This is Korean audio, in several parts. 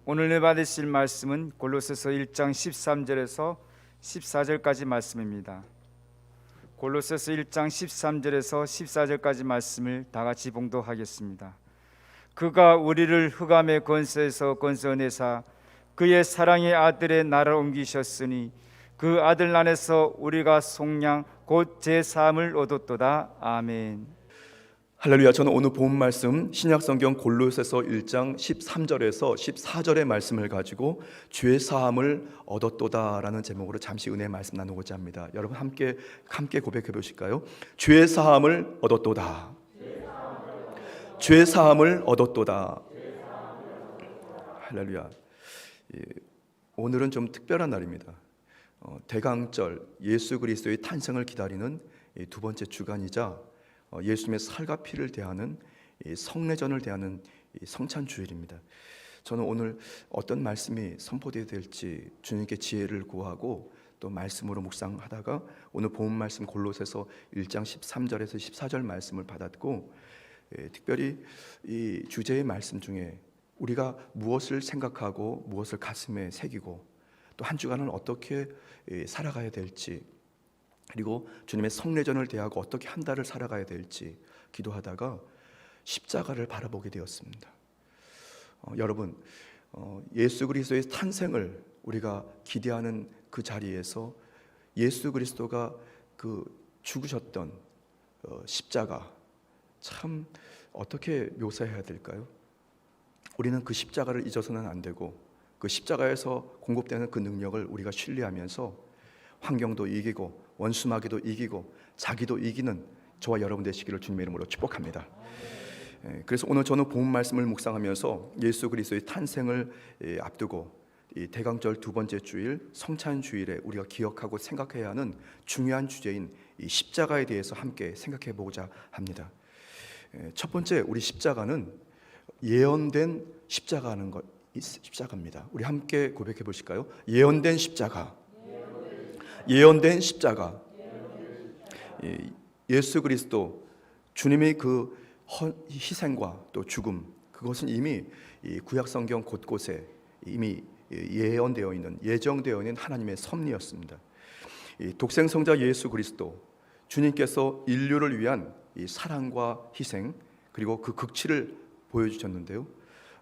오늘 받으실 말씀은 골로새서 1장 13절에서 14절까지 말씀입니다. 골로새서 1장 13절에서 14절까지 말씀을 다 같이 봉독하겠습니다. 그가 우리를 흑암의 권세에서 건져내사 그의 사랑의 아들의 나라로 옮기셨으니 그 아들 안에서 우리가 속량 곧 제3을 얻었도다. 아멘. 할렐루야. 저는 오늘 본 말씀 신약성경 골로새서 1장 13절에서 14절의 말씀을 가지고 죄 사함을 얻었도다라는 제목으로 잠시 은혜의 말씀 나누고자 합니다. 여러분 함께 고백해 보실까요? 죄 사함을 얻었도다. 죄 사함을 얻었도다. 할렐루야. 오늘은 좀 특별한 날입니다. 대강절 예수 그리스도의 탄생을 기다리는 두 번째 주간이자 예수님의 살과 피를 대하는 성례전을 대하는 성찬주일입니다. 저는 오늘 어떤 말씀이 선포되어야 될지 주님께 지혜를 구하고 또 말씀으로 묵상하다가 오늘 본 말씀 골로새서 1장 13절에서 14절 말씀을 받았고, 특별히 이 주제의 말씀 중에 우리가 무엇을 생각하고 무엇을 가슴에 새기고 또 한 주간을 어떻게 살아가야 될지, 그리고 주님의 성례전을 대하고 어떻게 한 달을 살아가야 될지 기도하다가 십자가를 바라보게 되었습니다. 여러분, 예수 그리스도의 탄생을 우리가 기대하는 그 자리에서 예수 그리스도가 그 죽으셨던 십자가, 참 어떻게 묘사해야 될까요? 우리는 그 십자가를 잊어서는 안 되고 그 십자가에서 공급되는 그 능력을 우리가 신뢰하면서 환경도 이기고 원수마귀도 이기고 자기도 이기는 저와 여러분 되시기를 주님의 이름으로 축복합니다. 그래서 오늘 저는 본 말씀을 묵상하면서 예수 그리스도의 탄생을 앞두고 이 대강절 두 번째 주일 성찬주일에 우리가 기억하고 생각해야 하는 중요한 주제인 이 십자가에 대해서 함께 생각해 보고자 합니다. 첫 번째, 우리 십자가는 예언된 십자가는 십자가입니다. 우리 함께 고백해 보실까요? 예언된 십자가. 예언된 십자가. 예수 그리스도 주님의 그 희생과 또 죽음, 그것은 이미 구약 성경 곳곳에 이미 예언되어 있는, 예정되어 있는 하나님의 섭리였습니다. 독생 성자 예수 그리스도 주님께서 인류를 위한 이 사랑과 희생 그리고 그 극치를 보여주셨는데요,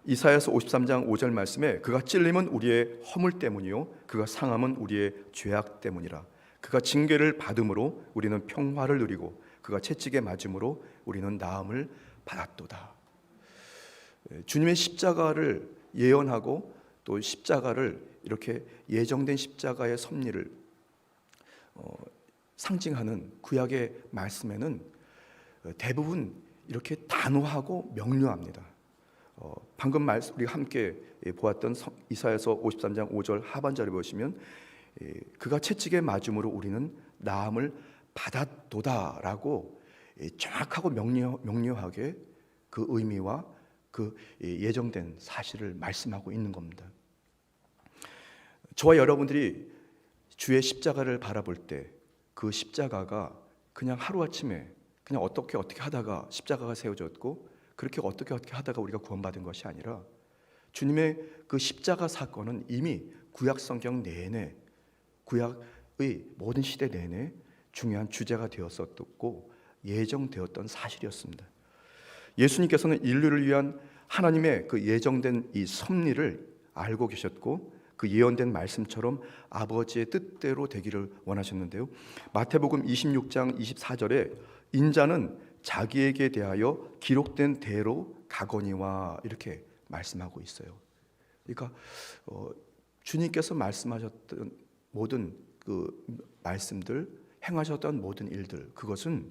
이사야서 53장 5절 말씀에 그가 찔림은 우리의 허물 때문이요 그가 상함은 우리의 죄악 때문이라. 그가 징계를 받음으로 우리는 평화를 누리고 그가 채찍에 맞음으로 우리는 나음을 받았도다. 주님의 십자가를 예언하고 또 십자가를 이렇게 예정된 십자가의 섭리를 상징하는 구약의 말씀에는 대부분 이렇게 단호하고 명료합니다. 방금 우리가 함께 보았던 이사야서 53장 5절 하반절에 보시면 그가 채찍에 맞음으로 우리는 나음을 받았도다라고 정확하고 명료하게 그 의미와 그 예정된 사실을 말씀하고 있는 겁니다. 저와 여러분들이 주의 십자가를 바라볼 때 그 십자가가 그냥 하루아침에 그냥 어떻게 하다가 십자가가 세워졌고 그렇게 어떻게 하다가 우리가 구원받은 것이 아니라 주님의 그 십자가 사건은 이미 구약 성경 내내, 구약의 모든 시대 내내 중요한 주제가 되었었고 예정되었던 사실이었습니다. 예수님께서는 인류를 위한 하나님의 그 예정된 이 섭리를 알고 계셨고 그 예언된 말씀처럼 아버지의 뜻대로 되기를 원하셨는데요, 마태복음 26장 24절에 인자는 자기에게 대하여 기록된 대로 가거니와 이렇게 말씀하고 있어요. 그러니까 주님께서 말씀하셨던 모든 그 말씀들, 행하셨던 모든 일들, 그것은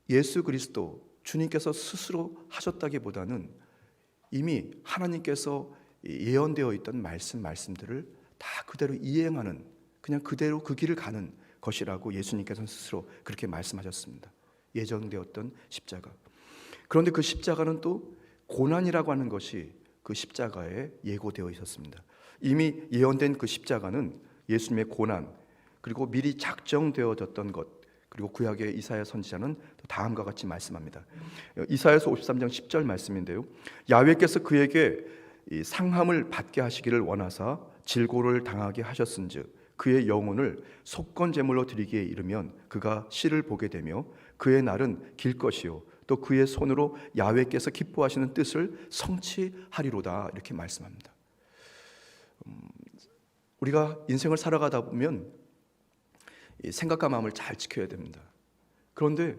예수 그리스도 주님께서 스스로 하셨다기보다는 이미 하나님께서 예언되어 있던 말씀들을 다 그대로 이행하는, 그냥 그대로 그 길을 가는 것이라고 예수님께서는 스스로 그렇게 말씀하셨습니다. 예정되었던 십자가. 그런데 그 십자가는 또 고난이라고 하는 것이 그 십자가에 예고되어 있었습니다. 이미 예언된 그 십자가는 예수님의 고난, 그리고 미리 작정되어졌던 것, 그리고 구약의 이사야 선지자는 다음과 같이 말씀합니다. 이사야서 53장 10절 말씀인데요. 야훼께서 그에게 이 상함을 받게 하시기를 원하사 질고를 당하게 하셨은즉 그의 영혼을 속건 제물로 드리기에 이르면 그가 씨를 보게 되며 그의 날은 길 것이요 또 그의 손으로 야훼께서 기뻐하시는 뜻을 성취하리로다. 이렇게 말씀합니다. 우리가 인생을 살아가다 보면 생각과 마음을 잘 지켜야 됩니다. 그런데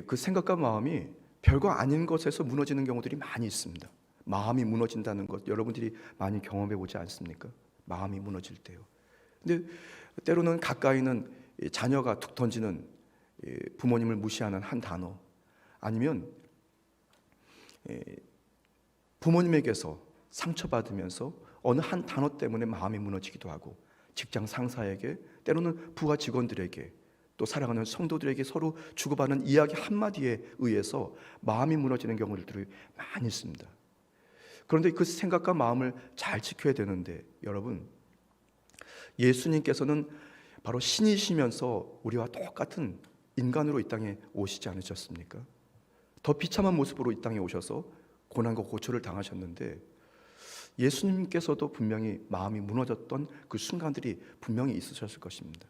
그 생각과 마음이 별거 아닌 것에서 무너지는 경우들이 많이 있습니다. 마음이 무너진다는 것 여러분들이 많이 경험해 보지 않습니까? 마음이 무너질 때요. 근데 때로는 가까이는 자녀가 툭 던지는 부모님을 무시하는 한 단어, 아니면 부모님에게서 상처받으면서 어느 한 단어 때문에 마음이 무너지기도 하고, 직장 상사에게, 때로는 부하 직원들에게, 또 사랑하는 성도들에게 서로 주고받는 이야기 한마디에 의해서 마음이 무너지는 경우들이 많이 있습니다. 그런데 그 생각과 마음을 잘 지켜야 되는데, 여러분, 예수님께서는 바로 신이시면서 우리와 똑같은 인간으로 이 땅에 오시지 않으셨습니까? 더 비참한 모습으로 이 땅에 오셔서 고난과 고초를 당하셨는데, 예수님께서도 분명히 마음이 무너졌던 그 순간들이 분명히 있으셨을 것입니다.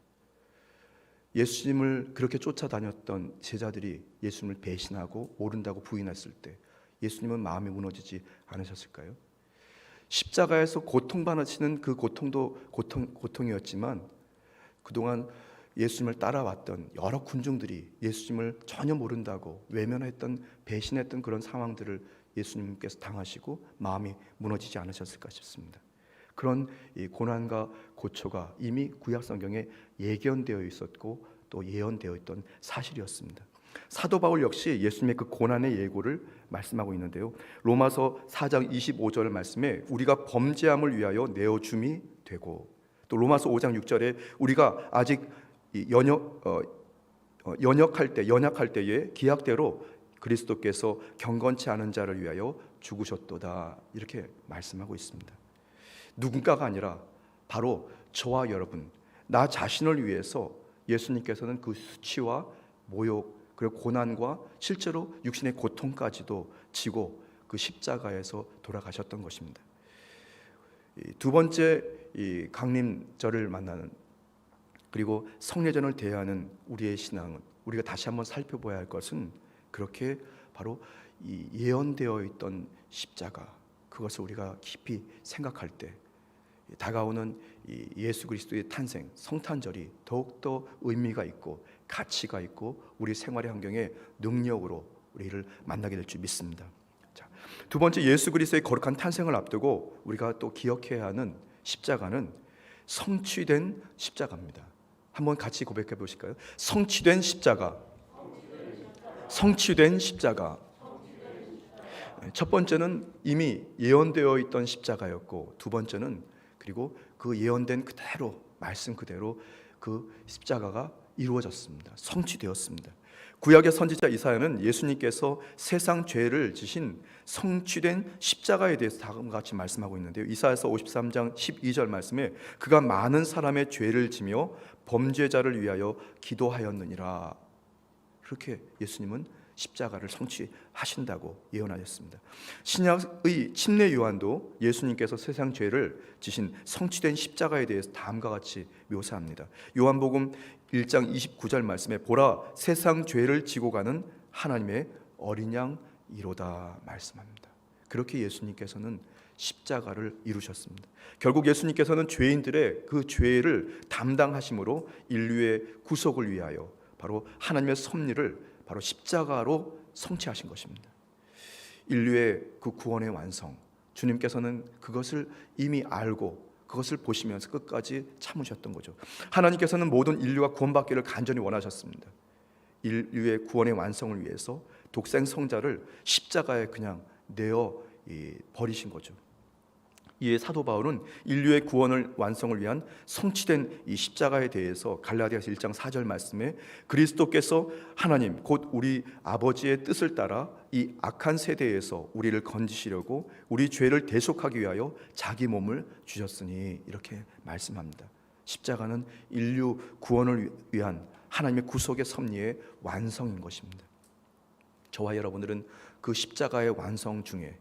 예수님을 그렇게 쫓아다녔던 제자들이 예수님을 배신하고 모른다고 부인했을 때 예수님은 마음이 무너지지 않으셨을까요? 십자가에서 고통받으시는 그 고통도 고통이었지만, 그동안 예수님을 따라왔던 여러 군중들이 예수님을 전혀 모른다고 외면했던, 배신했던 그런 상황들을 예수님께서 당하시고 마음이 무너지지 않으셨을까 싶습니다. 그런 이 고난과 고초가 이미 구약 성경에 예견되어 있었고 또 예언되어 있던 사실이었습니다. 사도 바울 역시 예수님의 그 고난의 예고를 말씀하고 있는데요. 로마서 4장 25절 말씀에 우리가 범죄함을 위하여 내어줌이 되고, 또 로마서 5장 6절에 우리가 아직 연약할 때에 기약대로 그리스도께서 경건치 않은 자를 위하여 죽으셨도다. 이렇게 말씀하고 있습니다. 누군가가 아니라 바로 저와 여러분, 나 자신을 위해서 예수님께서는 그 수치와 모욕, 그리고 고난과 실제로 육신의 고통까지도 지고 그 십자가에서 돌아가셨던 것입니다. 두 번째, 이 강림절을 만나는, 그리고 성례전을 대하는 우리의 신앙은, 우리가 다시 한번 살펴봐야 할 것은 그렇게 바로 이 예언되어 있던 십자가, 그것을 우리가 깊이 생각할 때 다가오는 이 예수 그리스도의 탄생, 성탄절이 더욱더 의미가 있고 가치가 있고 우리 생활의 환경에 능력으로 우리를 만나게 될 줄 믿습니다. 자, 두 번째, 예수 그리스도의 거룩한 탄생을 앞두고 우리가 또 기억해야 하는 십자가는 성취된 십자가입니다. 한번 같이 고백해 보실까요? 성취된 십자가. 성취된 십자가. 첫 번째는 이미 예언되어 있던 십자가였고, 두 번째는 그리고 그 예언된 그대로, 말씀 그대로 그 십자가가 이루어졌습니다. 성취되었습니다. 구약의 선지자 이사야는 예수님께서 세상 죄를 지신 성취된 십자가에 대해서 다음과 같이 말씀하고 있는데요. 이사야서 53장 12절 말씀에 그가 많은 사람의 죄를 지며 범죄자를 위하여 기도하였느니라. 그렇게 예수님은 십자가를 성취하신다고 예언하셨습니다. 신약의 침례 요한도 예수님께서 세상 죄를 지신 성취된 십자가에 대해서 다음과 같이 묘사합니다. 요한복음 1장 29절 말씀에 보라, 세상 죄를 지고 가는 하나님의 어린 양 이로다 말씀합니다. 그렇게 예수님께서는 십자가를 이루셨습니다. 결국 예수님께서는 죄인들의 그 죄를 담당하심으로 인류의 구속을 위하여 바로 하나님의 섭리를 바로 십자가로 성취하신 것입니다. 인류의 그 구원의 완성, 주님께서는 그것을 이미 알고 그것을 보시면서 끝까지 참으셨던 거죠. 하나님께서는 모든 인류가 구원받기를 간절히 원하셨습니다. 인류의 구원의 완성을 위해서 독생 성자를 십자가에 그냥 내어 버리신 거죠. 이에 사도 바울은 인류의 구원을 완성을 위한 성취된 이 십자가에 대해서 갈라디아서 1장 4절 말씀에 그리스도께서 하나님 곧 우리 아버지의 뜻을 따라 이 악한 세대에서 우리를 건지시려고 우리 죄를 대속하기 위하여 자기 몸을 주셨으니 이렇게 말씀합니다. 십자가는 인류 구원을 위한 하나님의 구속의 섭리의 완성인 것입니다. 저와 여러분들은 그 십자가의 완성 중에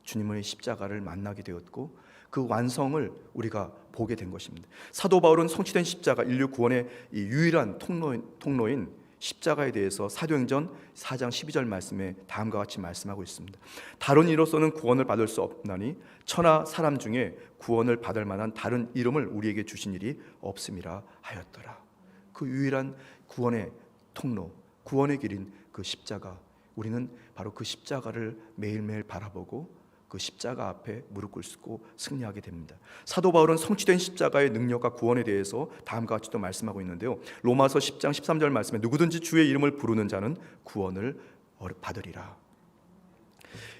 주님의 십자가를 만나게 되었고 그 완성을 우리가 보게 된 것입니다. 사도 바울은 성취된 십자가, 인류 구원의 이 유일한 통로인 십자가에 대해서 사도행전 4장 12절 말씀에 다음과 같이 말씀하고 있습니다. 다른 이로서는 구원을 받을 수 없나니 천하 사람 중에 구원을 받을 만한 다른 이름을 우리에게 주신 일이 없음이라 하였더라. 그 유일한 구원의 통로, 구원의 길인 그 십자가, 우리는 바로 그 십자가를 매일매일 바라보고 그 십자가 앞에 무릎 꿇고 승리하게 됩니다. 사도 바울은 성취된 십자가의 능력과 구원에 대해서 다음과 같이 또 말씀하고 있는데요. 로마서 10장 13절 말씀에 누구든지 주의 이름을 부르는 자는 구원을 받으리라.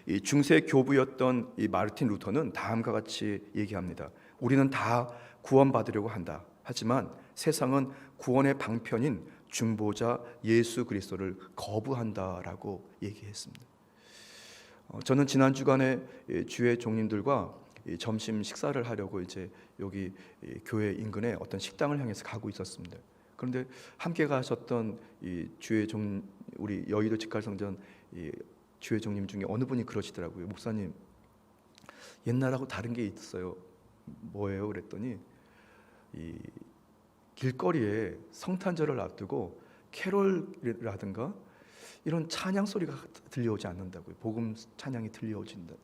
이 중세 교부였던 이 마르틴 루터는 다음과 같이 얘기합니다. 우리는 다 구원받으려고 한다. 하지만 세상은 구원의 방편인 중보자 예수 그리스도를 거부한다라고 얘기했습니다. 저는 지난 주간에 주의 종님들과 점심 식사를 하려고 이제 여기 교회 인근에 어떤 식당을 향해서 가고 있었습니다. 그런데 함께 가셨던 이 주의 종, 우리 여의도 직갈성전 주의 종님 중에 어느 분이 그러시더라고요. 목사님, 옛날하고 다른 게 있어요. 뭐예요? 그랬더니 이 길거리에 성탄절을 앞두고 캐롤이라든가 이런 찬양 소리가 들려오지 않는다고요. 복음 찬양이 들려오진다.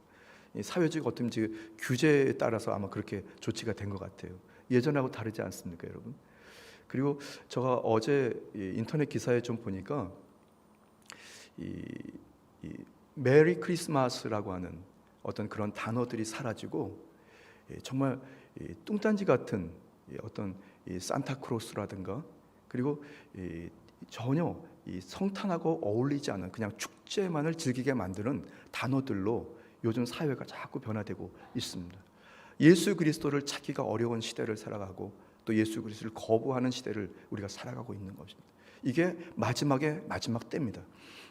사회적 어떤 규제에 따라서 아마 그렇게 조치가 된 것 같아요. 예전하고 다르지 않습니까, 여러분? 그리고 제가 어제 인터넷 기사에 좀 보니까 이 메리 크리스마스라고 하는 어떤 그런 단어들이 사라지고 정말 뚱딴지 같은 어떤 산타크로스라든가 그리고 전혀 이 성탄하고 어울리지 않은 그냥 축제만을 즐기게 만드는 단어들로 요즘 사회가 자꾸 변화되고 있습니다. 예수 그리스도를 찾기가 어려운 시대를 살아가고 또 예수 그리스도를 거부하는 시대를 우리가 살아가고 있는 것입니다. 이게 마지막 때입니다.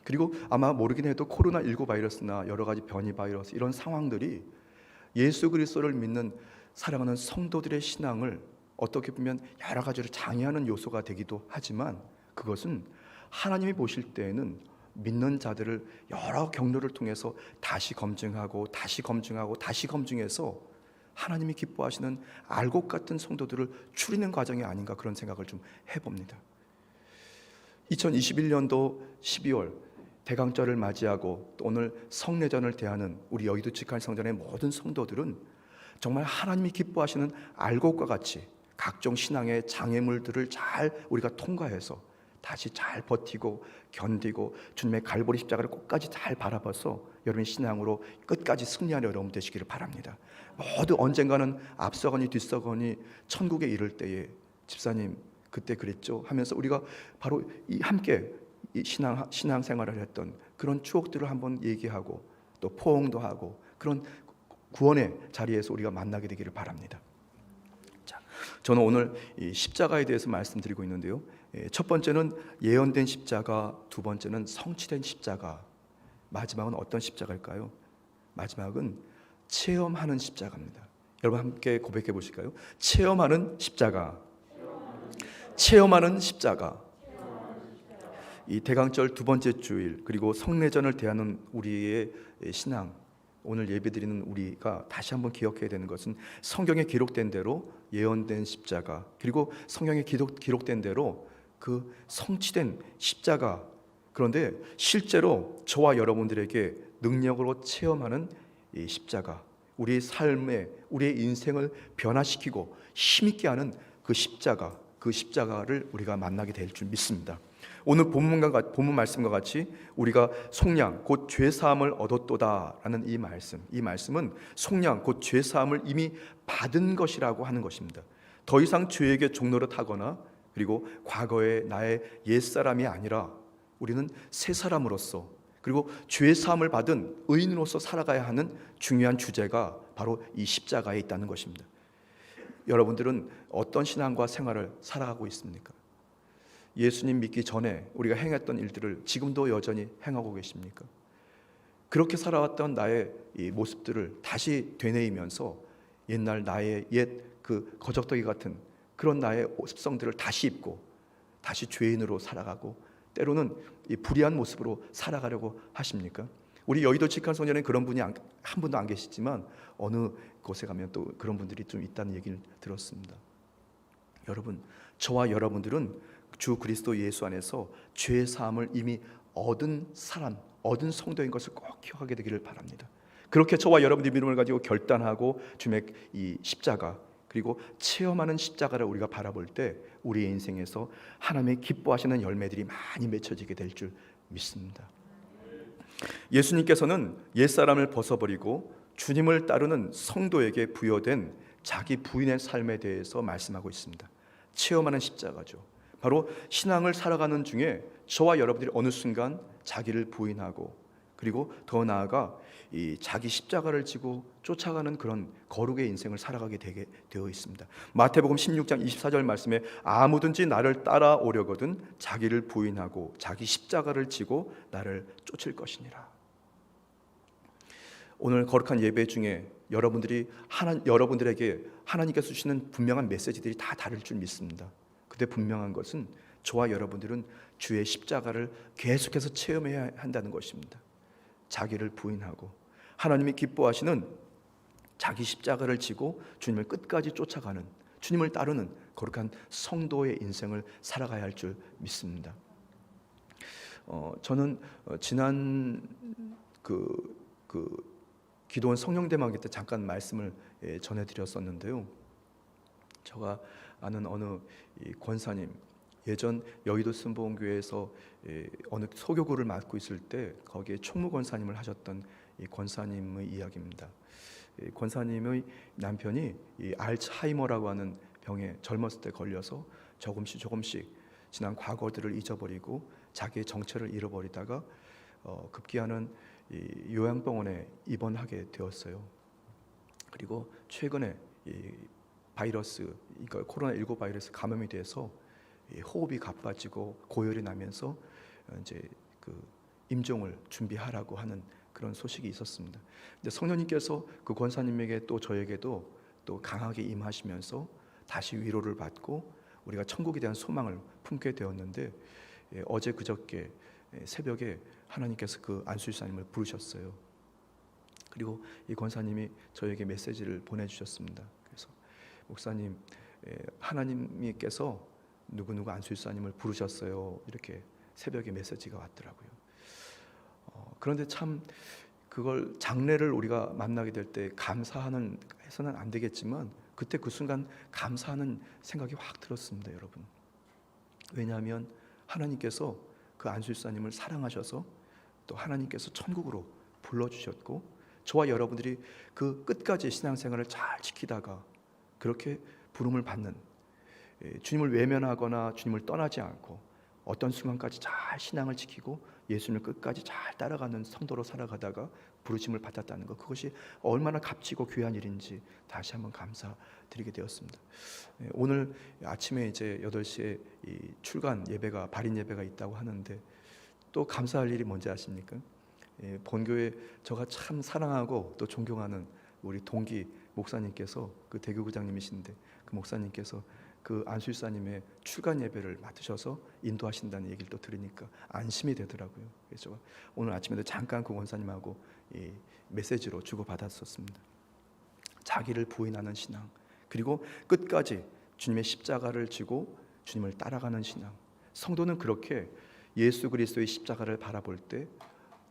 그리고 아마 모르긴 해도 코로나19 바이러스나 여러 가지 변이 바이러스 이런 상황들이 예수 그리스도를 믿는 사랑하는 성도들의 신앙을 어떻게 보면 여러 가지로 장애하는 요소가 되기도 하지만 그것은 하나님이 보실 때에는 믿는 자들을 여러 경로를 통해서 다시 검증하고 다시 검증하고 다시 검증해서 하나님이 기뻐하시는 알곡 같은 성도들을 추리는 과정이 아닌가 그런 생각을 좀 해봅니다. 2021년도 12월 대강절을 맞이하고 또 오늘 성례전을 대하는 우리 여의도 직할성전의 모든 성도들은 정말 하나님이 기뻐하시는 알곡과 같이 각종 신앙의 장애물들을 잘 우리가 통과해서 다시 잘 버티고 견디고 주님의 갈보리 십자가를 끝까지 잘 바라봐서 여러분의 신앙으로 끝까지 승리하는 여러분 되시기를 바랍니다. 모두 언젠가는 앞서거니 뒤서거니 천국에 이를 때에 집사님 그때 그랬죠 하면서 우리가 바로 이 함께 이 신앙생활을 했던 그런 추억들을 한번 얘기하고 또 포옹도 하고 그런 구원의 자리에서 우리가 만나게 되기를 바랍니다. 자, 저는 오늘 이 십자가에 대해서 말씀드리고 있는데요. 첫 번째는 예언된 십자가, 두 번째는 성취된 십자가, 마지막은 어떤 십자가일까요? 마지막은 체험하는 십자가입니다. 여러분 함께 고백해 보실까요? 체험하는 십자가. 체험하는 십자가. 이 대강절 두 번째 주일 그리고 성례전을 대하는 우리의 신앙, 오늘 예배드리는 우리가 다시 한번 기억해야 되는 것은 성경에 기록된 대로 예언된 십자가 그리고 성경에 기록된 대로 그 성취된 십자가, 그런데 실제로 저와 여러분들에게 능력으로 체험하는 이 십자가, 우리의 삶에 우리의 인생을 변화시키고 힘있게 하는 그 십자가, 그 십자가를 우리가 만나게 될 줄 믿습니다. 오늘 본문 말씀과 같이 우리가 속량 곧 죄사함을 얻었도다라는 이 말씀은 속량 곧 죄사함을 이미 받은 것이라고 하는 것입니다. 더 이상 죄에게 종노릇하거나 그리고 과거의 나의 옛사람이 아니라 우리는 새 사람으로서 그리고 죄사함을 받은 의인으로서 살아가야 하는 중요한 주제가 바로 이 십자가에 있다는 것입니다. 여러분들은 어떤 신앙과 생활을 살아가고 있습니까? 예수님 믿기 전에 우리가 행했던 일들을 지금도 여전히 행하고 계십니까? 그렇게 살아왔던 나의 이 모습들을 다시 되뇌이면서 옛날 나의 옛 그 거적더기 같은 그런 나의 습성들을 다시 입고 다시 죄인으로 살아가고 때로는 이 불의한 모습으로 살아가려고 하십니까? 우리 여의도 직한소년에 그런 분이 한 분도 안 계시지만 어느 곳에 가면 또 그런 분들이 좀 있다는 얘기를 들었습니다. 여러분, 저와 여러분들은 주 그리스도 예수 안에서 죄 사함을 이미 얻은 사람, 얻은 성도인 것을 꼭 기억하게 되기를 바랍니다. 그렇게 저와 여러분들이 믿음을 가지고 결단하고 주님의 이 십자가, 그리고 체험하는 십자가를 우리가 바라볼 때 우리의 인생에서 하나님의 기뻐하시는 열매들이 많이 맺혀지게 될 줄 믿습니다. 예수님께서는 옛사람을 벗어버리고 주님을 따르는 성도에게 부여된 자기 부인의 삶에 대해서 말씀하고 있습니다. 체험하는 십자가죠. 바로 신앙을 살아가는 중에 저와 여러분들이 어느 순간 자기를 부인하고, 그리고 더 나아가 이 자기 십자가를 지고 쫓아가는 그런 거룩의 인생을 살아가게 되어 있습니다. 마태복음 16장 24절 말씀에 아무든지 나를 따라오려거든 자기를 부인하고 자기 십자가를 지고 나를 쫓을 것이니라. 오늘 거룩한 예배 중에 여러분들에게 하나님께서 주시는 분명한 메시지들이 다 다를 줄 믿습니다. 근데 분명한 것은 저와 여러분들은 주의 십자가를 계속해서 체험해야 한다는 것입니다. 자기를 부인하고 하나님이 기뻐하시는 자기 십자가를 지고 주님을 끝까지 쫓아가는, 주님을 따르는 거룩한 성도의 인생을 살아가야 할 줄 믿습니다. 저는 지난 기도원 성령대망회 때 잠깐 말씀을 전해드렸었는데요. 제가 아는 어느 권사님, 예전 여의도 순복음교회에서 어느 소교구를 맡고 있을 때 거기에 총무 권사님을 하셨던 이 권사님의 이야기입니다. 이 권사님의 남편이 이 알츠하이머라고 하는 병에 젊었을 때 걸려서 조금씩 지난 과거들을 잊어버리고 자기의 정체를 잃어버리다가 급기야는 이 요양병원에 입원하게 되었어요. 그리고 최근에 이 바이러스, 그러니까 코로나19 바이러스 감염이 돼서 호흡이 가빠지고 고열이 나면서 이제 임종을 준비하라고 하는 그런 소식이 있었습니다. 근데 성령님께서 그 권사님에게 또 저에게도 또 강하게 임하시면서 다시 위로를 받고 우리가 천국에 대한 소망을 품게 되었는데, 어제 그저께 새벽에 하나님께서 그 안수일사님을 부르셨어요. 그리고 이 권사님이 저에게 메시지를 보내주셨습니다. 그래서 목사님, 하나님께서 누구누구 안수일사님을 부르셨어요. 이렇게 새벽에 메시지가 왔더라고요. 그런데 참 그걸 장례를 우리가 만나게 될 때 감사하는 해서는 안 되겠지만 그때 그 순간 감사하는 생각이 확 들었습니다, 여러분. 왜냐하면 하나님께서 그 안수일사님을 사랑하셔서 또 하나님께서 천국으로 불러주셨고 저와 여러분들이 그 끝까지 신앙생활을 잘 지키다가 그렇게 부름을 받는, 주님을 외면하거나 주님을 떠나지 않고 어떤 순간까지 잘 신앙을 지키고 예수님을 끝까지 잘 따라가는 성도로 살아가다가 부르심을 받았다는 것, 그것이 얼마나 값지고 귀한 일인지 다시 한번 감사드리게 되었습니다. 오늘 아침에 이제 8시에 이 출간 예배가, 발인 예배가 있다고 하는데 또 감사할 일이 뭔지 아십니까? 본교회 제가 참 사랑하고 또 존경하는 우리 동기 목사님께서, 그 대교구장님이신데 그 목사님께서 그 안수일사님의 출간 예배를 맡으셔서 인도하신다는 얘기를 또 들으니까 안심이 되더라고요. 그래서 오늘 아침에도 잠깐 그 원사님하고 이 메시지로 주고받았었습니다. 자기를 부인하는 신앙, 그리고 끝까지 주님의 십자가를 지고 주님을 따라가는 신앙. 성도는 그렇게 예수 그리스도의 십자가를 바라볼 때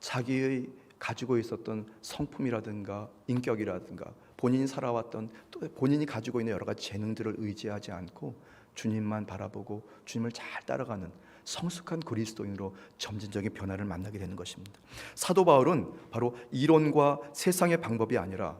자기의 가지고 있었던 성품이라든가 인격이라든가 본인이 살아왔던 또 본인이 가지고 있는 여러 가지 재능들을 의지하지 않고 주님만 바라보고 주님을 잘 따라가는 성숙한 그리스도인으로 점진적인 변화를 만나게 되는 것입니다. 사도 바울은 바로 이론과 세상의 방법이 아니라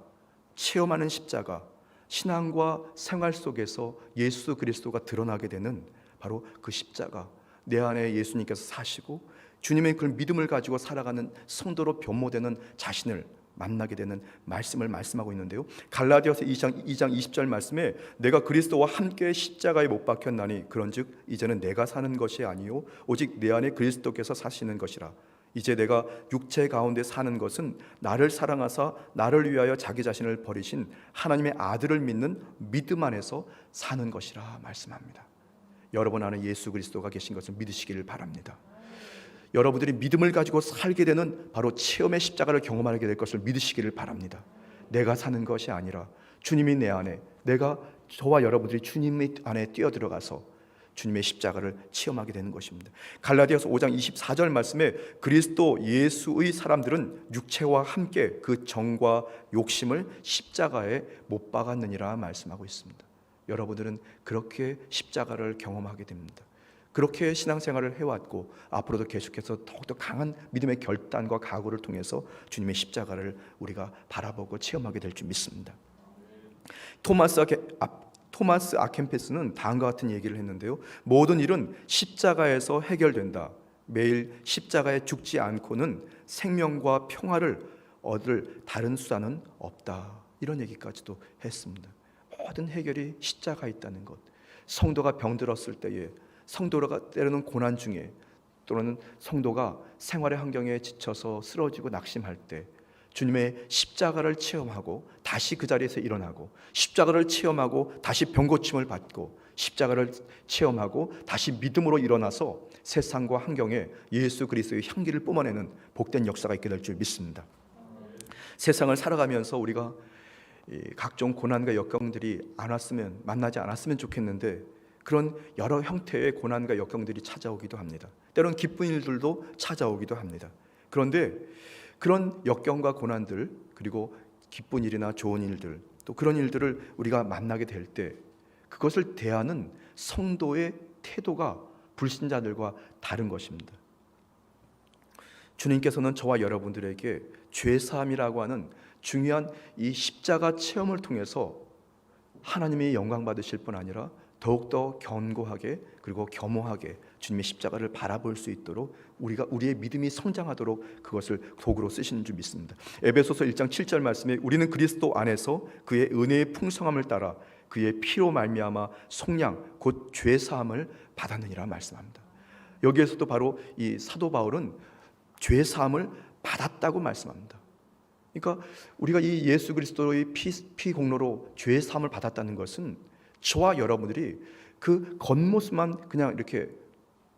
체험하는 십자가, 신앙과 생활 속에서 예수 그리스도가 드러나게 되는 바로 그 십자가, 내 안에 예수님께서 사시고 주님의 그 믿음을 가지고 살아가는 성도로 변모되는 자신을 만나게 되는 말씀을 말씀하고 있는데요. 갈라디아서 2장 20절 말씀에 내가 그리스도와 함께 십자가에 못 박혔나니 그런즉 이제는 내가 사는 것이 아니요 오직 내 안에 그리스도께서 사시는 것이라. 이제 내가 육체 가운데 사는 것은 나를 사랑하사 나를 위하여 자기 자신을 버리신 하나님의 아들을 믿는 믿음 안에서 사는 것이라 말씀합니다. 여러분 안에 예수 그리스도가 계신 것을 믿으시기를 바랍니다. 여러분들이 믿음을 가지고 살게 되는 바로 체험의 십자가를 경험하게 될 것을 믿으시기를 바랍니다. 내가 사는 것이 아니라 주님이 내 안에, 내가 저와 여러분들이 주님 안에 뛰어들어가서 주님의 십자가를 체험하게 되는 것입니다. 갈라디아서 5장 24절 말씀에 그리스도 예수의 사람들은 육체와 함께 그 정과 욕심을 십자가에 못 박았느니라 말씀하고 있습니다. 여러분들은 그렇게 십자가를 경험하게 됩니다. 그렇게 신앙생활을 해왔고 앞으로도 계속해서 더욱더 강한 믿음의 결단과 각오를 통해서 주님의 십자가를 우리가 바라보고 체험하게 될 줄 믿습니다. 토마스 아켄페스는 다음과 같은 얘기를 했는데요. 모든 일은 십자가에서 해결된다. 매일 십자가에 죽지 않고는 생명과 평화를 얻을 다른 수단은 없다. 이런 얘기까지도 했습니다. 모든 해결이 십자가에 있다는 것. 성도가 병들었을 때에, 성도가 때로는 고난 중에, 또는 성도가 생활의 환경에 지쳐서 쓰러지고 낙심할 때 주님의 십자가를 체험하고 다시 그 자리에서 일어나고, 십자가를 체험하고 다시 병고침을 받고, 십자가를 체험하고 다시 믿음으로 일어나서 세상과 환경에 예수 그리스도의 향기를 뿜어내는 복된 역사가 있게 될 줄 믿습니다. 세상을 살아가면서 우리가 각종 고난과 역경들이 만나지 않았으면 좋겠는데, 그런 여러 형태의 고난과 역경들이 찾아오기도 합니다. 때로는 기쁜 일들도 찾아오기도 합니다. 그런데 그런 역경과 고난들, 그리고 기쁜 일이나 좋은 일들, 또 그런 일들을 우리가 만나게 될 때 그것을 대하는 성도의 태도가 불신자들과 다른 것입니다. 주님께서는 저와 여러분들에게 죄사함이라고 하는 중요한 이 십자가 체험을 통해서 하나님이 영광 받으실 뿐 아니라 더욱더 견고하게, 그리고 겸허하게 주님의 십자가를 바라볼 수 있도록 우리의 믿음이 성장하도록 그것을 도구로 쓰시는 줄 믿습니다. 에베소서 1장 7절 말씀에 우리는 그리스도 안에서 그의 은혜의 풍성함을 따라 그의 피로 말미암아 속량 곧 죄사함을 받았느니라 말씀합니다. 여기에서도 바로 이 사도 바울은 죄사함을 받았다고 말씀합니다. 그러니까 우리가 이 예수 그리스도의 피 공로로 죄사함을 받았다는 것은 저와 여러분들이 그 겉모습만 그냥 이렇게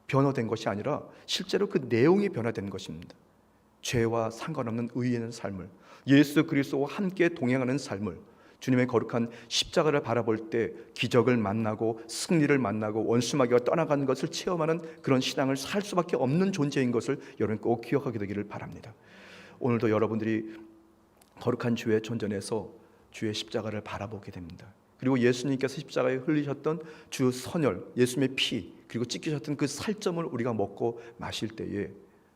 변화된 것이 아니라 실제로 그 내용이 변화된 것입니다. 죄와 상관없는 의의 있는 삶을, 예수 그리스도와 함께 동행하는 삶을, 주님의 거룩한 십자가를 바라볼 때 기적을 만나고 승리를 만나고 원수마귀가 떠나가는 것을 체험하는 그런 신앙을 살 수밖에 없는 존재인 것을 여러분 꼭 기억하게 되기를 바랍니다. 오늘도 여러분들이 거룩한 주의 존전에서 주의 십자가를 바라보게 됩니다. 그리고 예수님께서 십자가에 흘리셨던 주 선혈, 예수님의 피, 그리고 찢기셨던 그 살점을 우리가 먹고 마실 때에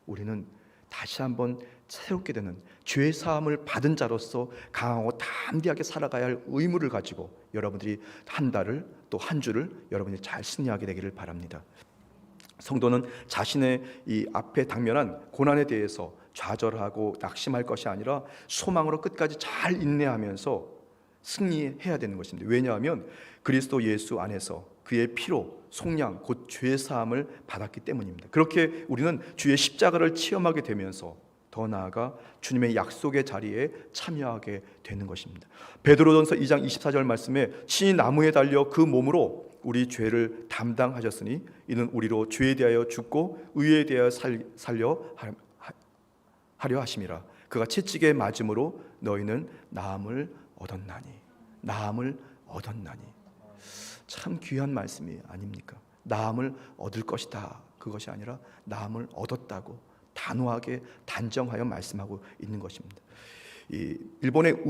우리는 다시 한번 새롭게 되는 죄 사함을 받은 자로서 강하고 담대하게 살아가야 할 의무를 가지고 여러분들이 한 달을, 또 한 주를 여러분이 잘 승리하게 되기를 바랍니다. 성도는 자신의 이 앞에 당면한 고난에 대해서 좌절하고 낙심할 것이 아니라 소망으로 끝까지 잘 인내하면서 승리해야 되는 것입니다. 왜냐하면 그리스도 예수 안에서 그의 피로 속량 곧 죄사함을 받았기 때문입니다. 그렇게 우리는 주의 십자가를 체험하게 되면서 더 나아가 주님의 약속의 자리에 참여하게 되는 것입니다. 베드로전서 2장 24절 말씀에 친히 나무에 달려 그 몸으로 우리 죄를 담당하셨으니 이는 우리로 죄에 대하여 죽고 의에 대하여 살려 하려 하심이라. 그가 채찍에 맞음으로 너희는 나음을 얻었나니. 참 귀한 말씀이 아닙니까? 나음을 얻을 것이다, 그것이 아니라 나음을 얻었다고 단호하게 단정하여 말씀하고 있는 것입니다. 이 일본의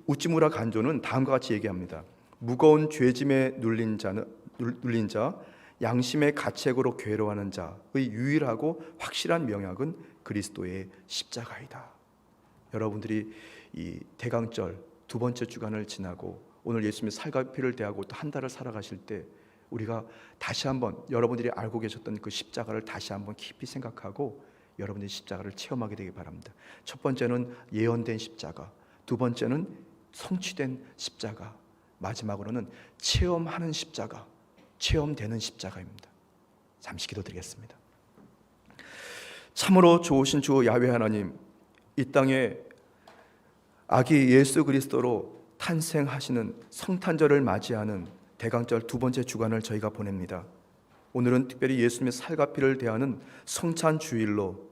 우찌무라 간조는 다음과 같이 얘기합니다. 무거운 죄짐에 눌린 자, 양심의 가책으로 괴로워하는 자의 유일하고 확실한 명약은 그리스도의 십자가이다. 여러분들이 이 대강절 두 번째 주간을 지나고 오늘 예수님의 살과 피를 대하고 또 한 달을 살아가실 때 우리가 다시 한번 여러분들이 알고 계셨던 그 십자가를 다시 한번 깊이 생각하고 여러분들이 십자가를 체험하게 되기 바랍니다. 첫 번째는 예언된 십자가, 두 번째는 성취된 십자가, 마지막으로는 체험하는 십자가, 체험되는 십자가입니다. 잠시 기도드리겠습니다. 참으로 좋으신 주 야훼 하나님, 이 땅에 아기 예수 그리스도로 탄생하시는 성탄절을 맞이하는 대강절 두 번째 주간을 저희가 보냅니다. 오늘은 특별히 예수님의 살과 피를 대하는 성찬 주일로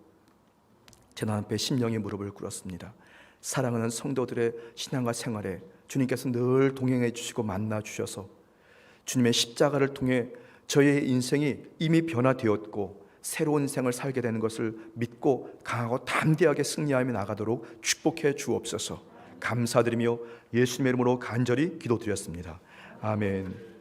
재단 앞에 심령의 무릎을 꿇었습니다. 사랑하는 성도들의 신앙과 생활에 주님께서 늘 동행해 주시고 만나 주셔서 주님의 십자가를 통해 저의 인생이 이미 변화되었고 새로운 생을 살게 되는 것을 믿고 강하고 담대하게 승리하며 나가도록 축복해 주옵소서. 감사드리며 예수님의 이름으로 간절히 기도드렸습니다. 아멘.